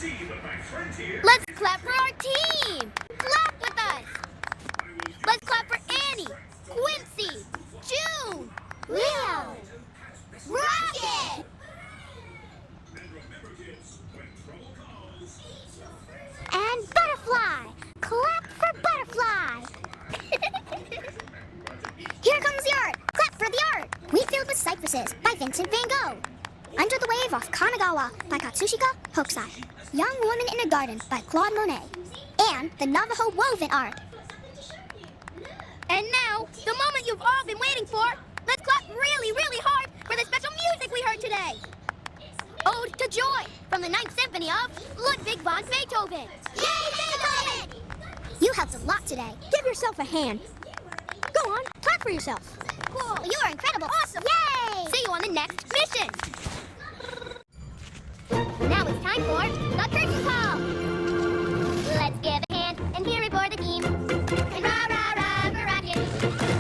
Let's clap for our team. Clap with us. Let's clap for Annie, Quincy, June, Leo, Rocket. And Butterfly. Clap for Butterfly. Here comes the art. Clap for the art. Wheat Field with Cypresses by Vincent van Gogh. Under the Wave off Kanagawa by Katsushika Hokusai. Young Woman in a Garden by Claude Monet. And the Navajo woven art. And now, the moment you've all been waiting for. Let's clap really, really hard for the special music we heard today. Ode to Joy from the Ninth Symphony of Ludwig van Beethoven. Yay, Beethoven! You helped a lot today. Give yourself a hand. Go on, clap for yourself. Cool, you are incredible. Awesome. Yay! See you on the next mission. Now it's time for the curtain call. Let's give a hand and hear it for the team. And rah, rah, rah for Rocket.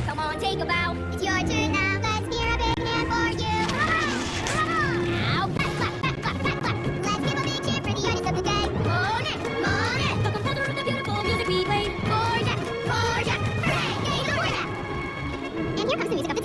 Come on, take a bow. It's your turn now. Let's hear a big hand for you. Now, clap, clap, clap, clap, clap, clap. Let's give a big cheer for the artist of the day. Monet, Monet. The composer of the beautiful music we played. For Jack, hooray, yay, for Jack. And here comes the music of the